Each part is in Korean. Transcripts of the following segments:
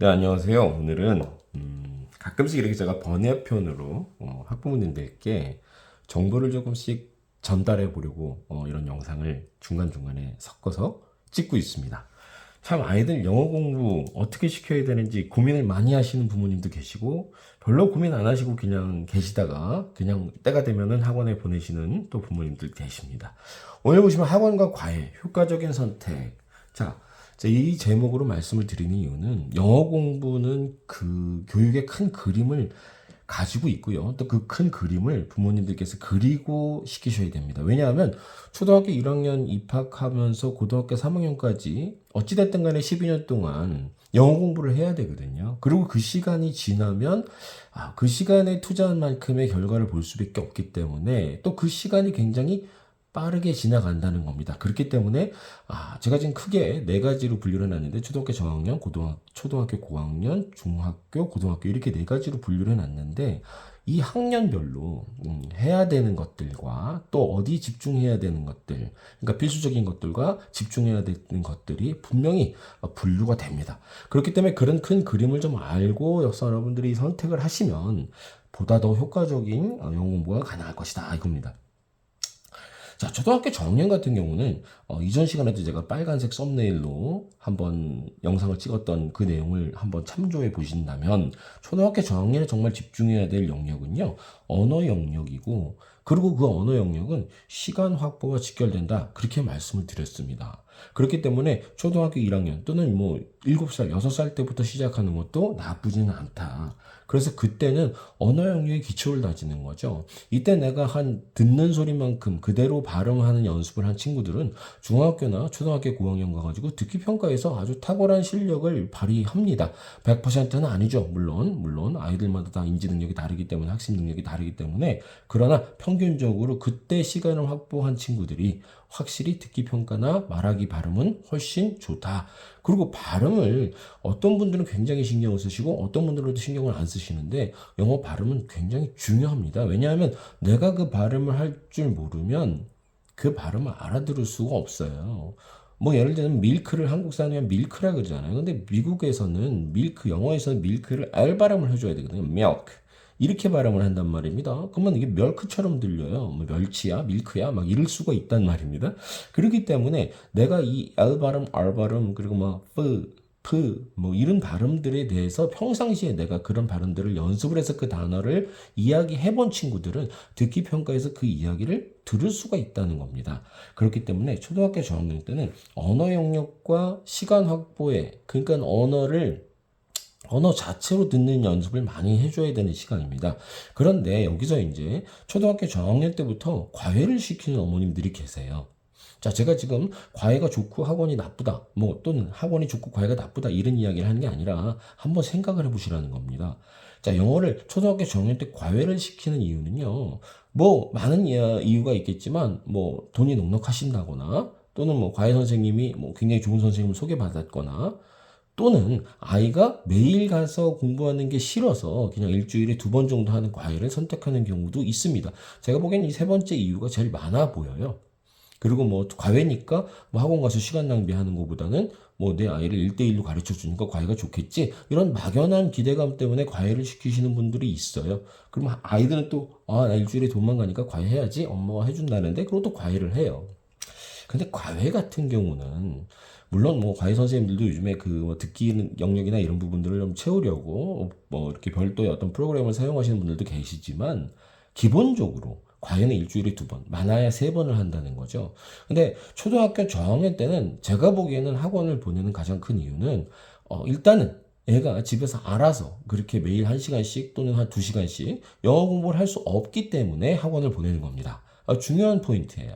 네, 안녕하세요. 오늘은 가끔씩 이렇게 제가 번외편으로 학부모님들께 정보를 조금씩 전달해 보려고 이런 영상을 중간중간에 섞어서 찍고 있습니다. 참 아이들 영어 공부 어떻게 시켜야 되는지 고민을 많이 하시는 부모님도 계시고 별로 고민 안 하시고 그냥 계시다가 그냥 때가 되면은 학원에 보내시는 또 부모님들 계십니다. 오늘 보시면 학원과 과외, 효과적인 선택. 자, 이 제목으로 말씀을 드리는 이유는 영어 공부는 그 교육의 큰 그림을 가지고 있고요. 또 그 큰 그림을 부모님들께서 그리고 시키셔야 됩니다. 왜냐하면 초등학교 1학년 입학하면서 고등학교 3학년까지 어찌됐든 간에 12년 동안 영어 공부를 해야 되거든요. 그리고 그 시간이 지나면 그 시간에 투자한 만큼의 결과를 볼 수밖에 없기 때문에 또 그 시간이 굉장히 빠르게 지나간다는 겁니다. 그렇기 때문에 제가 지금 크게 네 가지로 분류를 해놨는데 초등학교 저학년, 초등학교 고학년, 중학교, 고등학교 이렇게 네 가지로 분류를 해놨는데 이 학년별로 해야 되는 것들과 또 어디 집중해야 되는 것들, 그러니까 필수적인 것들과 집중해야 되는 것들이 분명히 분류가 됩니다. 그렇기 때문에 그런 큰 그림을 좀 알고 여러분들이 선택을 하시면 보다 더 효과적인 영어 공부가 가능할 것이다 이겁니다. 자, 초등학교 저학년 같은 경우는 이전 시간에도 제가 빨간색 썸네일로 한번 영상을 찍었던 그 내용을 한번 참조해 보신다면 초등학교 저학년에 정말 집중해야 될 영역은요. 언어 영역이고 그리고 그 언어 영역은 시간 확보와 직결된다. 그렇게 말씀을 드렸습니다. 그렇기 때문에 초등학교 1학년 또는 뭐 7살, 6살 때부터 시작하는 것도 나쁘지는 않다. 그래서 그때는 언어 영역의 기초를 다지는 거죠. 이때 내가 한 듣는 소리만큼 그대로 발음하는 연습을 한 친구들은 중학교나 초등학교 고학년 가가지고 듣기 평가에서 아주 탁월한 실력을 발휘합니다. 100%는 아니죠. 물론 아이들마다 다 인지 능력이 다르기 때문에 학습 능력이 다르기 때문에 그러나 평균적으로 그때 시간을 확보한 친구들이 확실히 듣기 평가나 말하기 발음은 훨씬 좋다. 그리고 발음을 어떤 분들은 굉장히 신경을 쓰시고 어떤 분들은 신경을 안 쓰시는데 영어 발음은 굉장히 중요합니다. 왜냐하면 내가 그 발음을 할 줄 모르면 그 발음을 알아들을 수가 없어요. 뭐 예를 들면 밀크를 한국 사람이면 밀크라 그러잖아요. 근데 미국에서는 밀크, 영어에서는 밀크를 R 발음을 해줘야 되거든요. milk. 이렇게 발음을 한단 말입니다. 그러면 이게 멸크처럼 들려요. 뭐 멸치야, 밀크야, 막 이럴 수가 있단 말입니다. 그렇기 때문에 내가 이 L 발음, R 발음, 그리고 막 뭐 이런 발음들에 대해서 평상시에 내가 그런 발음들을 연습을 해서 그 단어를 이야기해 본 친구들은 듣기 평가에서 그 이야기를 들을 수가 있다는 겁니다. 그렇기 때문에 초등학교 저학년 때는 언어 영역과 시간 확보에 그러니까 언어 자체로 듣는 연습을 많이 해줘야 되는 시간입니다. 그런데 여기서 이제 초등학교 저학년 때부터 과외를 시키는 어머님들이 계세요. 자, 제가 지금 과외가 좋고 학원이 나쁘다, 뭐 또는 학원이 좋고 과외가 나쁘다 이런 이야기를 하는 게 아니라 한번 생각을 해보시라는 겁니다. 자, 영어를 초등학교 저학년 때 과외를 시키는 이유는요. 뭐 많은 이유가 있겠지만 뭐 돈이 넉넉하신다거나 또는 뭐 과외 선생님이 뭐 굉장히 좋은 선생님을 소개받았거나 또는 아이가 매일 가서 공부하는 게 싫어서 그냥 일주일에 2번 정도 하는 과외를 선택하는 경우도 있습니다. 제가 보기엔 이 세 번째 이유가 제일 많아 보여요. 그리고 뭐 과외니까 뭐 학원 가서 시간 낭비하는 것보다는 뭐 내 아이를 1대1로 가르쳐 주니까 과외가 좋겠지. 이런 막연한 기대감 때문에 과외를 시키시는 분들이 있어요. 그러면 아이들은 또, 나 일주일에 돈만 가니까 과외해야지. 엄마가 해준다는데, 그리고 또 과외를 해요. 근데 과외 같은 경우는 물론 뭐 과외 선생님들도 요즘에 그뭐 듣기 영역이나 이런 부분들을 좀 채우려고 뭐 이렇게 별도의 어떤 프로그램을 사용하시는 분들도 계시지만 기본적으로 과외는 일주일에 2번, 많아야 3번을 한다는 거죠. 근데 초등학교 저학년 때는 제가 보기에는 학원을 보내는 가장 큰 이유는 일단은 애가 집에서 알아서 그렇게 매일 1시간씩 또는 한 2시간씩 영어 공부를 할 수 없기 때문에 학원을 보내는 겁니다. 중요한 포인트예요.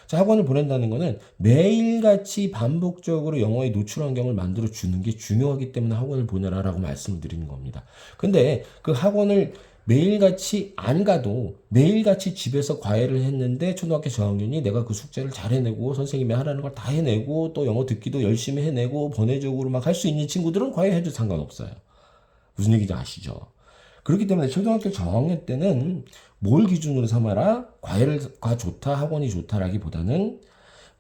자, 학원을 보낸다는 것은 매일같이 반복적으로 영어의 노출 환경을 만들어 주는 게 중요하기 때문에 학원을 보내라라고 말씀을 드리는 겁니다. 근데 그 학원을 매일같이 안 가도 매일같이 집에서 과외를 했는데 초등학교 저학년이 내가 그 숙제를 잘 해내고 선생님이 하라는 걸 다 해내고 또 영어 듣기도 열심히 해내고 번외적으로 막 할 수 있는 친구들은 과외해도 상관없어요. 무슨 얘기인지 아시죠? 그렇기 때문에 초등학교 저학년 때는 뭘 기준으로 삼아라? 과외가 좋다, 학원이 좋다라기보다는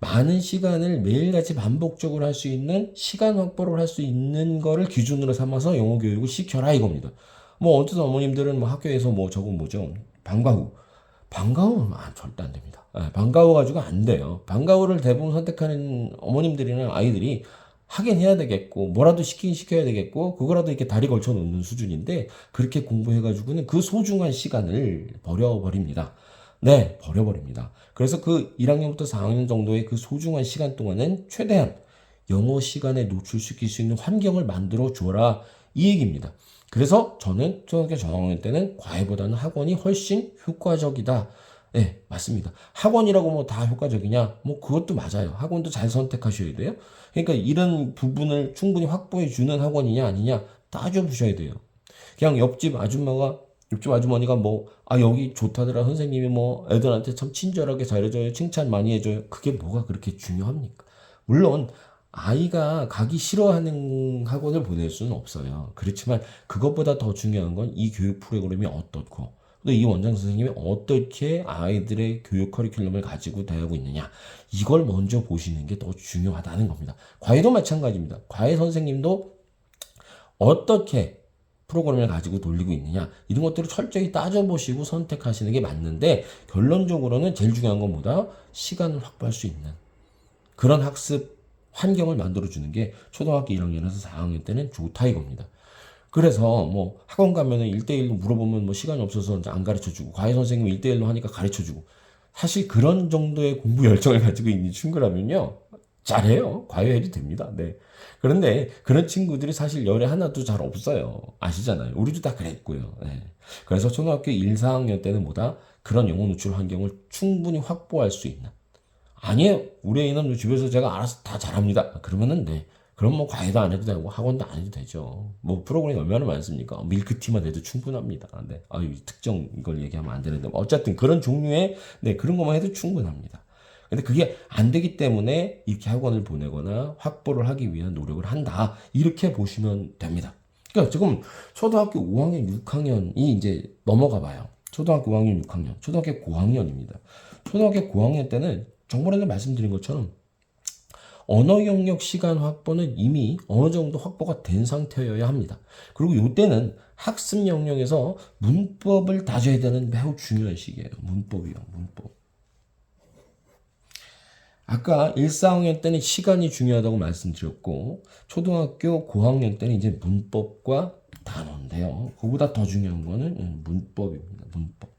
많은 시간을 매일같이 반복적으로 할 수 있는 시간 확보를 할 수 있는 거를 기준으로 삼아서 영어 교육을 시켜라 이겁니다. 뭐 어떤 어머님들은 뭐 학교에서 뭐 저거 뭐죠? 방과후는 절대 안 됩니다. 방과후 가지고 안 돼요. 방과후를 대부분 선택하는 어머님들이나 아이들이 하긴 해야 되겠고 뭐라도 시키긴 시켜야 되겠고 그거라도 이렇게 다리 걸쳐 놓는 수준인데 그렇게 공부해가지고는 그 소중한 시간을 버려버립니다. 네, 버려버립니다. 그래서 그 1학년부터 4학년 정도의 그 소중한 시간 동안은 최대한 영어 시간에 노출시킬 수 있는 환경을 만들어 줘라 이 얘기입니다. 그래서 저는 초등학교 저학년 때는 과외보다는 학원이 훨씬 효과적이다. 네, 맞습니다. 학원이라고 뭐 다 효과적이냐? 뭐 그것도 맞아요. 학원도 잘 선택하셔야 돼요. 그러니까 이런 부분을 충분히 확보해 주는 학원이냐 아니냐 따져보셔야 돼요. 그냥 옆집 아주머니가 뭐, 여기 좋다더라. 선생님이 뭐, 애들한테 참 친절하게 잘해줘요. 칭찬 많이 해줘요. 그게 뭐가 그렇게 중요합니까? 물론, 아이가 가기 싫어하는 학원을 보낼 수는 없어요. 그렇지만, 그것보다 더 중요한 건 이 교육 프로그램이 어떻고, 또 이 원장 선생님이 어떻게 아이들의 교육 커리큘럼을 가지고 대하고 있느냐. 이걸 먼저 보시는 게 더 중요하다는 겁니다. 과외도 마찬가지입니다. 과외 선생님도 어떻게 프로그램을 가지고 돌리고 있느냐 이런 것들을 철저히 따져보시고 선택하시는 게 맞는데 결론적으로는 제일 중요한 건 뭐다? 시간을 확보할 수 있는 그런 학습 환경을 만들어주는 게 초등학교 1학년에서 4학년 때는 좋다 이겁니다. 그래서 뭐 학원 가면은 1대1로 물어보면 뭐 시간이 없어서 안 가르쳐주고 과외 선생님이 1대1로 하니까 가르쳐주고 사실 그런 정도의 공부 열정을 가지고 있는 친구라면요 잘해요. 과외해도 됩니다. 네. 그런데 그런 친구들이 사실 열에 하나도 잘 없어요. 아시잖아요. 우리도 다 그랬고요. 네. 그래서 초등학교 1, 4학년 때는 뭐다? 그런 영어 노출 환경을 충분히 확보할 수 있는. 아니에요. 우리 애는 집에서 제가 알아서 다 잘합니다. 그러면은 네. 그럼 뭐 과외도 안 해도 되고 학원도 안 해도 되죠. 뭐 프로그램이 얼마나 많습니까? 밀크티만 해도 충분합니다. 네. 특정 이걸 얘기하면 안 되는데 어쨌든 그런 종류의 네, 그런 것만 해도 충분합니다. 근데 그게 안 되기 때문에 이렇게 학원을 보내거나 확보를 하기 위한 노력을 한다. 이렇게 보시면 됩니다. 그러니까 지금 초등학교 5학년, 6학년이 이제 넘어가 봐요. 초등학교 5학년, 6학년. 초등학교 고학년입니다. 초등학교 고학년 때는 정번에도 말씀드린 것처럼 언어 영역 시간 확보는 이미 어느 정도 확보가 된 상태여야 합니다. 그리고 이때는 학습 영역에서 문법을 다져야 되는 매우 중요한 시기예요. 문법이요, 문법. 아까 1, 4학년 때는 시간이 중요하다고 말씀드렸고 초등학교 고학년 때는 이제 문법과 단어인데요. 그보다 더 중요한 거는 문법입니다. 문법.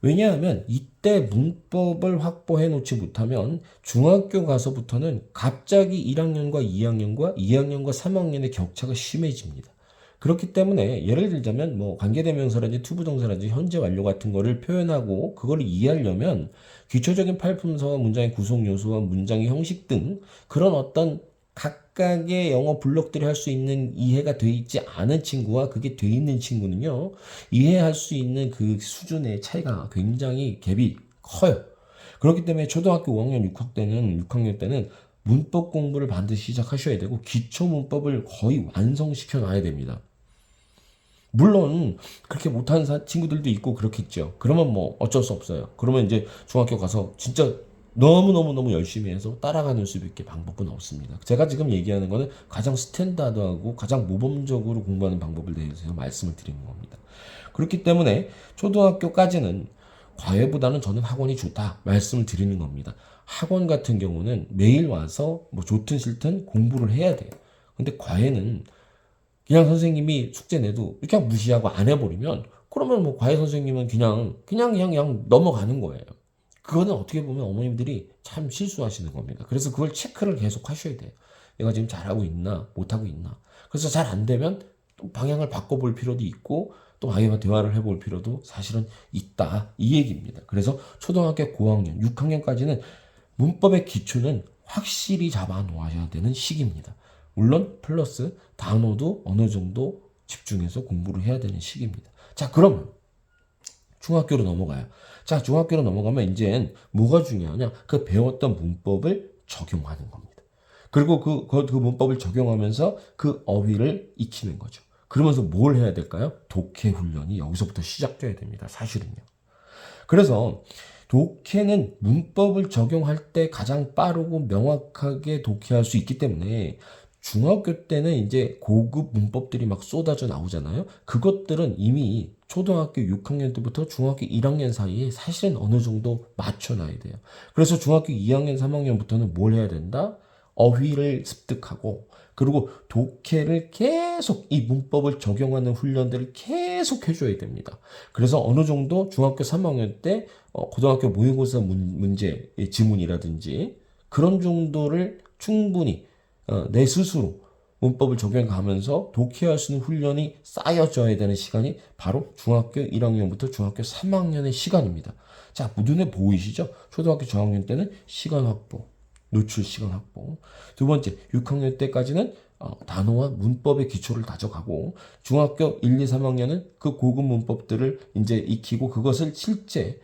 왜냐하면 이때 문법을 확보해 놓지 못하면 중학교 가서부터는 갑자기 1학년과 2학년과 2학년과 3학년의 격차가 심해집니다. 그렇기 때문에 예를 들자면 뭐 관계대명사라든지 투부정사라든지 현재 완료 같은 거를 표현하고 그걸 이해하려면 기초적인 팔품사와 문장의 구성 요소와 문장의 형식 등 그런 어떤 각각의 영어 블록들이 할 수 있는 이해가 돼 있지 않은 친구와 그게 돼 있는 친구는요 이해할 수 있는 그 수준의 차이가 굉장히 갭이 커요. 그렇기 때문에 초등학교 5학년 6학년 때는 문법 공부를 반드시 시작하셔야 되고 기초 문법을 거의 완성시켜 놔야 됩니다. 물론 그렇게 못하는 친구들도 있고 그렇겠죠. 그러면 뭐 어쩔 수 없어요. 그러면 이제 중학교 가서 진짜 너무너무 열심히 해서 따라가는 수밖에 방법은 없습니다. 제가 지금 얘기하는 거는 가장 스탠다드하고 가장 모범적으로 공부하는 방법을 대해서 말씀을 드리는 겁니다. 그렇기 때문에 초등학교까지는 과외보다는 저는 학원이 좋다 말씀을 드리는 겁니다. 학원 같은 경우는 매일 와서 뭐 좋든 싫든 공부를 해야 돼요. 근데 과외는 그냥 선생님이 숙제 내도 그냥 무시하고 안 해버리면 그러면 뭐 과외 선생님은 그냥 넘어가는 거예요. 그거는 어떻게 보면 어머님들이 참 실수하시는 겁니다. 그래서 그걸 체크를 계속 하셔야 돼요. 얘가 지금 잘하고 있나 못하고 있나. 그래서 잘 안 되면 또 방향을 바꿔볼 필요도 있고 또 아이와 대화를 해볼 필요도 사실은 있다 이 얘기입니다. 그래서 초등학교 고학년 6학년까지는 문법의 기초는 확실히 잡아 놓아야 되는 시기입니다. 물론 플러스 단어도 어느 정도 집중해서 공부를 해야 되는 시기입니다. 자, 그러면 중학교로 넘어가요. 자, 중학교로 넘어가면 이제는 뭐가 중요하냐? 그 배웠던 문법을 적용하는 겁니다. 그리고 그 문법을 적용하면서 그 어휘를 익히는 거죠. 그러면서 뭘 해야 될까요? 독해 훈련이 여기서부터 시작돼야 됩니다. 사실은요. 그래서 독해는 문법을 적용할 때 가장 빠르고 명확하게 독해할 수 있기 때문에 중학교 때는 이제 고급 문법들이 막 쏟아져 나오잖아요. 그것들은 이미 초등학교 6학년 때부터 중학교 1학년 사이에 사실은 어느 정도 맞춰놔야 돼요. 그래서 중학교 2학년, 3학년부터는 뭘 해야 된다? 어휘를 습득하고, 그리고 독해를 계속 이 문법을 적용하는 훈련들을 계속 해줘야 됩니다. 그래서 어느 정도 중학교 3학년 때 고등학교 모의고사 문제, 지문이라든지 그런 정도를 충분히 내 스스로 문법을 적용하면서 독해할 수 있는 훈련이 쌓여져야 되는 시간이 바로 중학교 1학년부터 중학교 3학년의 시간입니다. 자, 눈에 보이시죠? 초등학교 저학년 때는 시간 확보, 노출 시간 확보. 두 번째, 6학년 때까지는 단어와 문법의 기초를 다져가고, 중학교 1, 2, 3학년은 그 고급 문법들을 이제 익히고 그것을 실제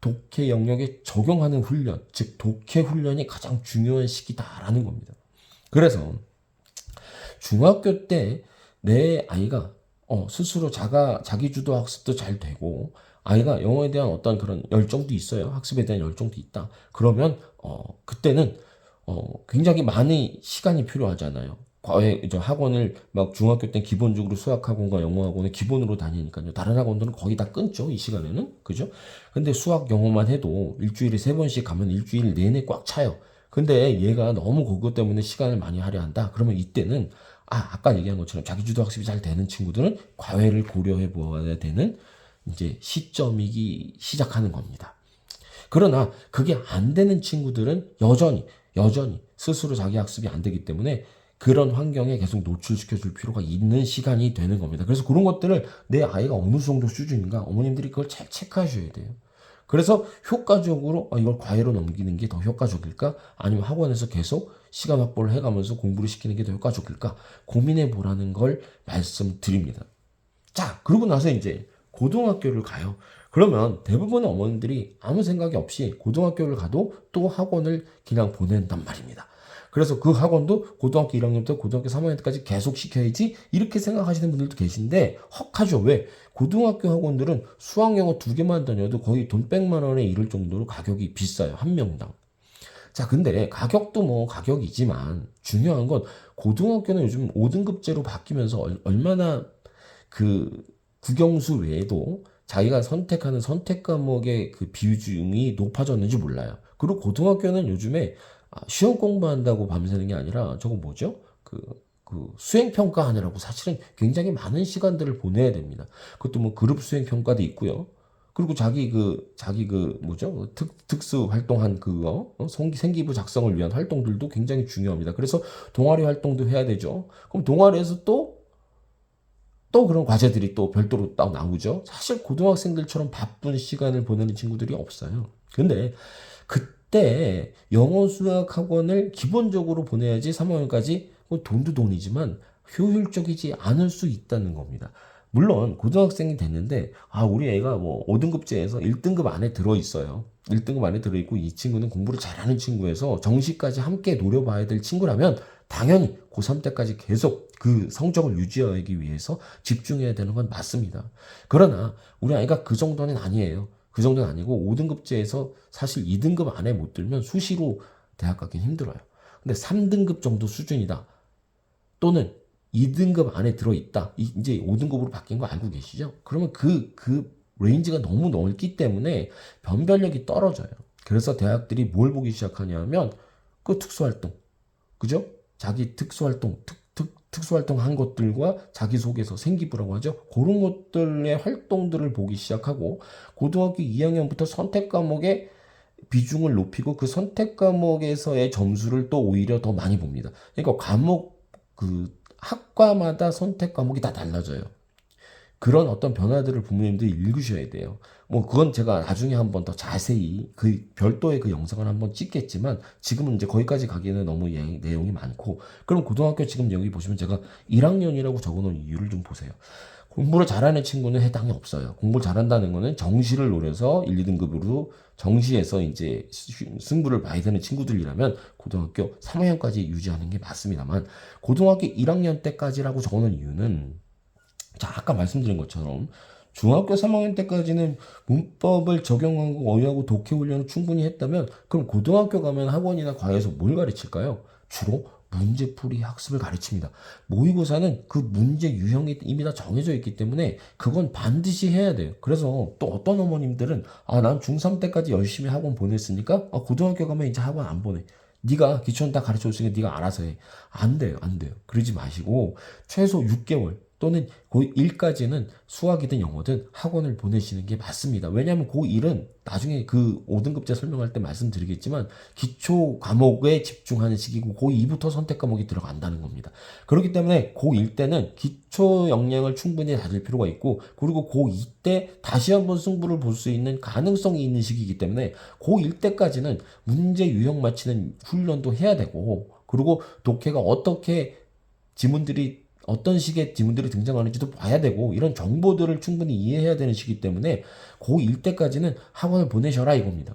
독해 영역에 적용하는 훈련, 즉 독해 훈련이 가장 중요한 시기다라는 겁니다. 그래서 중학교 때 내 아이가 스스로 자기주도 학습도 잘 되고, 아이가 영어에 대한 어떤 그런 열정도 있어요. 학습에 대한 열정도 있다. 그러면 그때는 굉장히 많은 시간이 필요하잖아요. 과외 이제 학원을 막 중학교 때 기본적으로 수학 학원과 영어 학원을 기본으로 다니니까요. 다른 학원들은 거의 다 끊죠. 이 시간에는. 그죠? 근데 수학 영어만 해도 일주일에 3번씩 가면 일주일 내내 꽉 차요. 근데 얘가 너무 그것 때문에 시간을 많이 할애한다. 그러면 이때는 아까 얘기한 것처럼 자기주도 학습이 잘 되는 친구들은 과외를 고려해 보아야 되는 이제 시점이기 시작하는 겁니다. 그러나 그게 안 되는 친구들은 여전히 스스로 자기 학습이 안 되기 때문에 그런 환경에 계속 노출시켜 줄 필요가 있는 시간이 되는 겁니다. 그래서 그런 것들을 내 아이가 어느 정도 수준인가 어머님들이 그걸 잘 체크하셔야 돼요. 그래서 효과적으로 이걸 과외로 넘기는 게 더 효과적일까? 아니면 학원에서 계속 시간 확보를 해가면서 공부를 시키는 게 더 효과적일까? 고민해 보라는 걸 말씀드립니다. 자, 그러고 나서 이제 고등학교를 가요. 그러면 대부분의 어머님들이 아무 생각이 없이 고등학교를 가도 또 학원을 그냥 보낸단 말입니다. 그래서 그 학원도 고등학교 1학년부터 고등학교 3학년 때까지 계속 시켜야지 이렇게 생각하시는 분들도 계신데 헉하죠. 왜? 고등학교 학원들은 수학 영어 2개만 다녀도 거의 돈 100만 원에 이를 정도로 가격이 비싸요. 한 명당. 자, 근데 가격도 뭐 가격이지만 중요한 건 고등학교는 요즘 5등급제로 바뀌면서 얼마나 그 국영수 외에도 자기가 선택하는 선택 과목의 그 비중이 높아졌는지 몰라요. 그리고 고등학교는 요즘에 시험 공부한다고 밤새는 게 아니라 저거 뭐죠? 그 수행평가 하느라고 사실은 굉장히 많은 시간들을 보내야 됩니다. 그것도 뭐 그룹 수행평가도 있고요. 그리고 자기 뭐죠? 특수 활동한 그거, 생기부 작성을 위한 활동들도 굉장히 중요합니다. 그래서 동아리 활동도 해야 되죠. 그럼 동아리에서 또 그런 과제들이 또 별도로 딱 나오죠. 사실 고등학생들처럼 바쁜 시간을 보내는 친구들이 없어요. 근데 그때 영어 수학 학원을 기본적으로 보내야지 3학년까지 돈도 돈이지만 효율적이지 않을 수 있다는 겁니다. 물론 고등학생이 됐는데 우리 애가 뭐 5등급제에서 1등급 안에 들어있어요. 1등급 안에 들어있고 이 친구는 공부를 잘하는 친구에서 정시까지 함께 노려봐야 될 친구라면 당연히 고3 때까지 계속 그 성적을 유지하기 위해서 집중해야 되는 건 맞습니다. 그러나 우리 아이가 그 정도는 아니에요. 그 정도는 아니고 5등급제에서 사실 2등급 안에 못 들면 수시로 대학 가긴 힘들어요. 근데 3등급 정도 수준이다. 또는 2등급 안에 들어있다. 이제 5등급으로 바뀐 거 알고 계시죠? 그러면 그 레인지가 너무 넓기 때문에 변별력이 떨어져요. 그래서 대학들이 뭘 보기 시작하냐면 그 특수활동. 그죠? 자기 특수활동, 특수활동 한 것들과 자기소개서, 생기부라고 하죠. 그런 것들의 활동들을 보기 시작하고 고등학교 2학년부터 선택 과목의 비중을 높이고 그 선택 과목에서의 점수를 또 오히려 더 많이 봅니다. 그러니까 학과마다 선택 과목이 다 달라져요. 그런 어떤 변화들을 부모님들이 읽으셔야 돼요. 뭐 그건 제가 나중에 한번 더 자세히 그 별도의 그 영상을 한번 찍겠지만 지금은 이제 거기까지 가기에는 너무 내용이 많고. 그럼 고등학교 지금 여기 보시면 제가 1학년이라고 적어놓은 이유를 좀 보세요. 공부를 잘하는 친구는 해당이 없어요. 공부를 잘한다는 거는 정시를 노려서 1, 2등급으로 정시에서 이제 승부를 봐야 되는 친구들이라면 고등학교 3학년까지 유지하는 게 맞습니다만 고등학교 1학년 때까지라고 적어놓은 이유는 자, 아까 말씀드린 것처럼 중학교 3학년 때까지는 문법을 적용하고 어휘하고 독해 훈련을 충분히 했다면 그럼 고등학교 가면 학원이나 과외에서 뭘 가르칠까요? 주로 문제풀이 학습을 가르칩니다. 모의고사는 그 문제 유형이 이미 다 정해져 있기 때문에 그건 반드시 해야 돼요. 그래서 또 어떤 어머님들은 난 중3 때까지 열심히 학원 보냈으니까 고등학교 가면 이제 학원 안 보내. 네가 기초는 다 가르쳐줬으니까 네가 알아서 해. 안 돼요. 안 돼요. 그러지 마시고 최소 6개월 또는 고1까지는 수학이든 영어든 학원을 보내시는 게 맞습니다. 왜냐하면 고1은 나중에 그 5등급제 설명할 때 말씀드리겠지만 기초 과목에 집중하는 시기고 고2부터 선택 과목이 들어간다는 겁니다. 그렇기 때문에 고1 때는 기초 역량을 충분히 다질 필요가 있고 그리고 고2 때 다시 한번 승부를 볼 수 있는 가능성이 있는 시기이기 때문에 고1 때까지는 문제 유형 맞히는 훈련도 해야 되고 그리고 독해가 어떤 식의 지문들이 등장하는지도 봐야 되고 이런 정보들을 충분히 이해해야 되는 시기 때문에 고1 때까지는 학원을 보내셔라 이겁니다.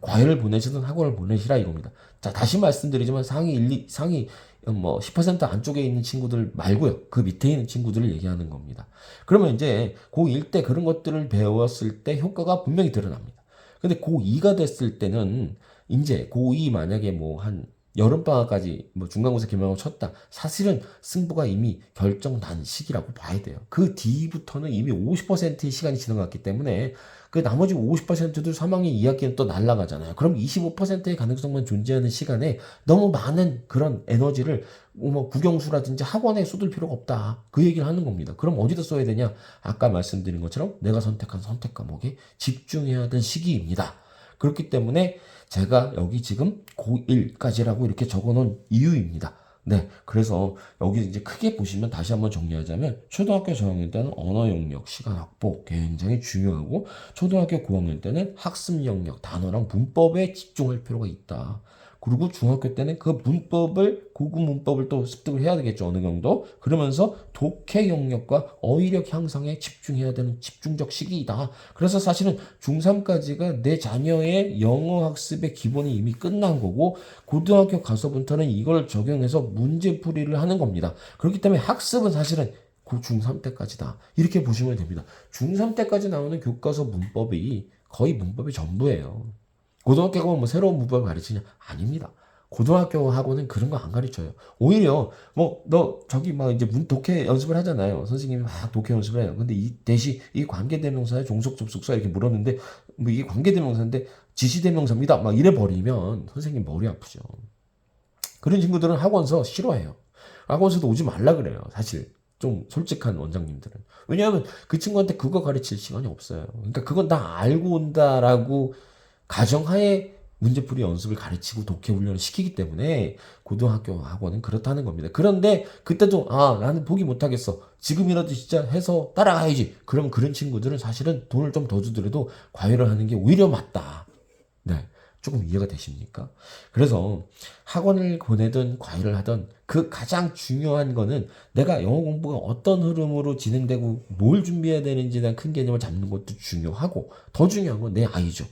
과외를 보내시든 학원을 보내시라 이겁니다. 자, 다시 말씀드리지만 상위 10% 안쪽에 있는 친구들 말고요. 그 밑에 있는 친구들을 얘기하는 겁니다. 그러면 이제 고1 때 그런 것들을 배웠을 때 효과가 분명히 드러납니다. 근데 고2가 됐을 때는 이제 고2 만약에 한 여름방학까지 중간고사 기말고사 쳤다. 사실은 승부가 이미 결정난 시기라고 봐야 돼요. 그 뒤부터는 이미 50%의 시간이 지나갔기 때문에 그 나머지 50%도 3학년 2학기는 또 날아가잖아요. 그럼 25%의 가능성만 존재하는 시간에 너무 많은 그런 에너지를 국영수라든지 학원에 쏟을 필요가 없다. 그 얘기를 하는 겁니다. 그럼 어디다 써야 되냐? 아까 말씀드린 것처럼 내가 선택한 선택 과목에 집중해야 하는 시기입니다. 그렇기 때문에 제가 여기 지금 고1까지라고 이렇게 적어 놓은 이유입니다. 네. 그래서 여기 이제 크게 보시면 다시 한번 정리하자면 초등학교 저학년 때는 언어 영역, 시간 확보 굉장히 중요하고 초등학교 고학년 때는 학습 영역, 단어랑 문법에 집중할 필요가 있다. 그리고 중학교 때는 그 고급 문법을 또 습득을 해야 되겠죠. 어느 정도. 그러면서 독해 영역과 어휘력 향상에 집중해야 되는 집중적 시기이다. 그래서 사실은 중3까지가 내 자녀의 영어 학습의 기본이 이미 끝난 거고 고등학교 가서부터는 이걸 적용해서 문제풀이를 하는 겁니다. 그렇기 때문에 학습은 사실은 중3 때까지다. 이렇게 보시면 됩니다. 중3 때까지 나오는 교과서 문법이 거의 문법의 전부예요. 고등학교 가면 새로운 문법을 가르치냐? 아닙니다. 고등학교 학원은 그런 거 안 가르쳐요. 오히려 너 저기 이제 독해 연습을 하잖아요. 선생님이 막 독해 연습을 해요. 근데 대신 이 관계대명사의 종속 접속사 이렇게 물었는데 이게 관계대명사인데 지시대명사입니다. 막 이래 버리면 선생님 머리 아프죠. 그런 친구들은 학원서 싫어해요. 학원서도 오지 말라 그래요. 사실 좀 솔직한 원장님들은. 왜냐하면 그 친구한테 그거 가르칠 시간이 없어요. 그러니까 그건 다 알고 온다라고 가정하에 문제풀이 연습을 가르치고 독해 훈련을 시키기 때문에 고등학교 학원은 그렇다는 겁니다. 그런데 그때도 나는 포기 못하겠어. 지금이라도 진짜 해서 따라가야지. 그럼 그런 친구들은 사실은 돈을 좀 더 주더라도 과외를 하는 게 오히려 맞다. 네. 조금 이해가 되십니까? 그래서 학원을 보내든 과외를 하든 그 가장 중요한 거는 내가 영어 공부가 어떤 흐름으로 진행되고 뭘 준비해야 되는지에 대한 큰 개념을 잡는 것도 중요하고 더 중요한 건 내 아이죠.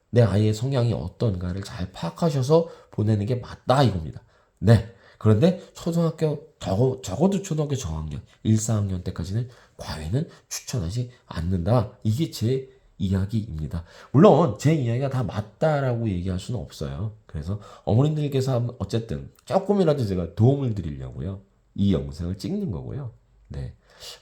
내 아이의 성향이 어떤가를 잘 파악하셔서 보내는 게 맞다 이겁니다. 네. 그런데 적어도 초등학교 저학년 1, 4학년 때까지는 과외는 추천하지 않는다. 이게 제 이야기입니다. 물론 제 이야기가 다 맞다라고 얘기할 수는 없어요. 그래서 어머님들께서 어쨌든 조금이라도 제가 도움을 드리려고요. 이 영상을 찍는 거고요. 네.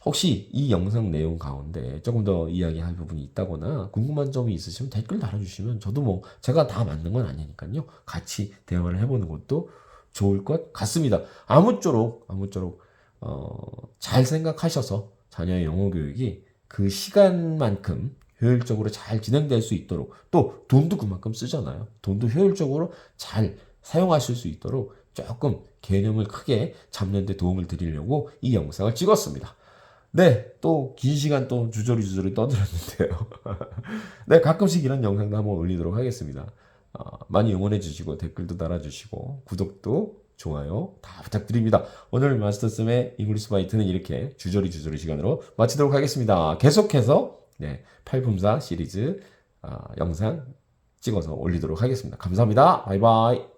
혹시 이 영상 내용 가운데 조금 더 이야기할 부분이 있다거나 궁금한 점이 있으시면 댓글 달아주시면 저도 제가 다 맞는 건 아니니까요. 같이 대화를 해보는 것도 좋을 것 같습니다. 아무쪼록 잘 생각하셔서 자녀의 영어 교육이 그 시간만큼 효율적으로 잘 진행될 수 있도록 또 돈도 그만큼 쓰잖아요. 돈도 효율적으로 잘 사용하실 수 있도록 조금 개념을 크게 잡는 데 도움을 드리려고 이 영상을 찍었습니다. 네, 또 긴 시간 또 주저리 떠들었는데요. 네, 가끔씩 이런 영상도 한번 올리도록 하겠습니다. 많이 응원해 주시고 댓글도 달아주시고 구독도 좋아요 다 부탁드립니다. 오늘 마스터쌤의 잉글리시 바이트는 이렇게 주저리 시간으로 마치도록 하겠습니다. 계속해서 팔품사 시리즈 영상 찍어서 올리도록 하겠습니다. 감사합니다. 바이바이.